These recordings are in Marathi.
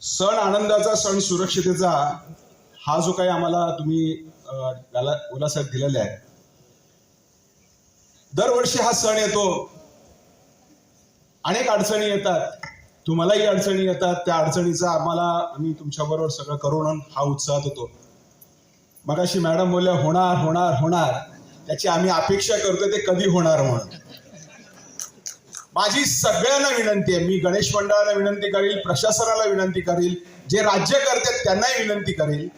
सण आनंदाचा, सण सुरक्षितेचा हा जो काही आम्हाला तुम्ही उल्हासात दिलेला आहे, दरवर्षी हा सण येतो, अनेक अडचणी येतात, तुम्हालाही अडचणी येतात. त्या अडचणीचा आम्ही तुमच्याबरोबर सगळं करून हा उत्साहात होतो. मगाशी मॅडम बोलल्या होणार होणार होणार, त्याची आम्ही अपेक्षा करतो ते कधी होणार म्हणून. माझी सगळ्यांना विनंती आहे, मी गणेश मंडळाला विनंती करील, प्रशासनाला विनंती करील, जे राज्य करतात त्यांनाही विनंती करेल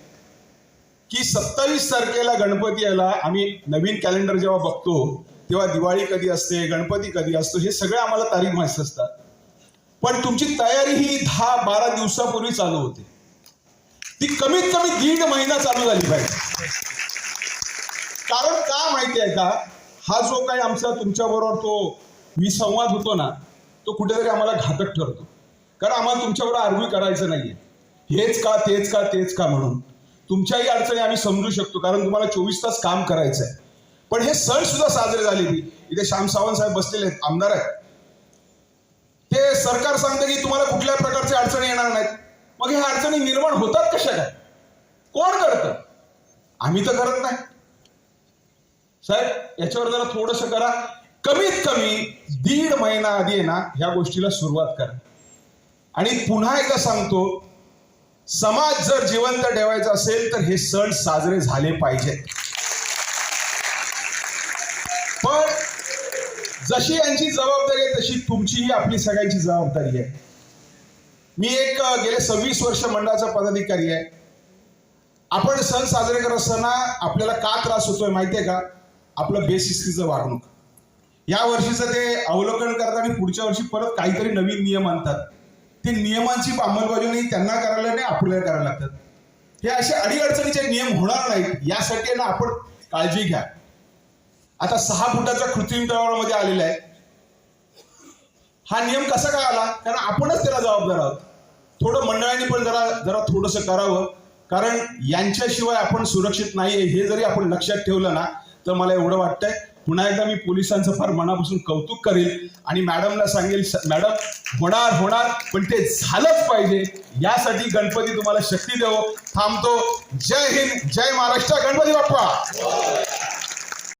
की 27 तारखेला गणपती यायला आम्ही नवीन कॅलेंडर जेव्हा बघतो तेव्हा दिवाळी कधी असते, गणपती कधी असतो, हे सगळे आम्हाला तारीख माहिती असतात. पण तुमची तयारी ही 10-12 दिवसापूर्वी चालू होते. ती कमीत कमी 1.5 महिना चालू झाली पाहिजे. कारण का माहिती आहे का, हा जो काही आमचा तुमच्याबरोबर तो विसंवाद होतो ना, तो कुठेतरी आम्हाला घातक ठरतो. कारण आम्हाला तुमच्याबरोबर आर्ग्यू करायचं नाहीये, हेच का तेच का तेच का म्हणून. तुमच्याही अडचणी आम्ही समजू शकतो, कारण तुम्हाला 24 तास काम करायचं आहे. पण हे सण सुद्धा साजरे झाले. इथे श्याम सावंत साहेब बसलेले आहेत, आमदार आहेत. ते सरकार सांगतं की तुम्हाला कुठल्या प्रकारच्या अडचणी येणार नाहीत. मग ह्या अडचणी निर्माण होतात कशा काय? कोण करतं? आम्ही तर करत नाही. साहेब याच्यावर जरा थोडंसं करा. कमीत कमी 1.5 महिना आधी आहे ना ह्या गोष्टीला सुरुवात करा. आणि पुन्हा एकदा सांगतो, समाज जर जिवंत ठेवायचा असेल तर हे सण साजरे झाले पाहिजेत. पण जशी यांची जबाबदारी आहे तशी तुमचीही आपली सगळ्यांची जबाबदारी आहे. मी एक गेले 26 वर्ष मंडळाचा पदाधिकारी आहे. आपण सण साजरे करत असताना आपल्याला का त्रास होतोय माहितीये का? आपलं बेशिस्तीचं वागणूक. या वर्षीचं ते अवलोकन करतात आणि पुढच्या वर्षी परत काहीतरी नवीन नियम आणतात. ते नियमांची अंमलबजावणी त्यांना करायला नाही, आपल्याला करायला लागतात. हे असे अडीअडचणीचे नियम होणार नाहीत यासाठी ना आपण काळजी घ्या. आता 6 फुटाचा कृत्रिम तलावामध्ये आलेला आहे. हा नियम कसा काय आला? कारण आपणच त्याला जबाबदार आहोत. थोडं मंडळांनी पण जरा थोडंसं करावं, कारण यांच्याशिवाय आपण सुरक्षित नाहीये हे जरी आपण लक्षात ठेवलं ना, तर मला एवढं वाटतंय पुन्हा एकदा मी पोलिसांचं फार मनापासून कौतुक करेल आणि मॅडमला सांगेल, मॅडम होणार होणार पण ते झालंच पाहिजे. यासाठी गणपती तुम्हाला शक्ती देवो. थांबतो. जय हिंद, जय महाराष्ट्र, गणपती बाप्पा.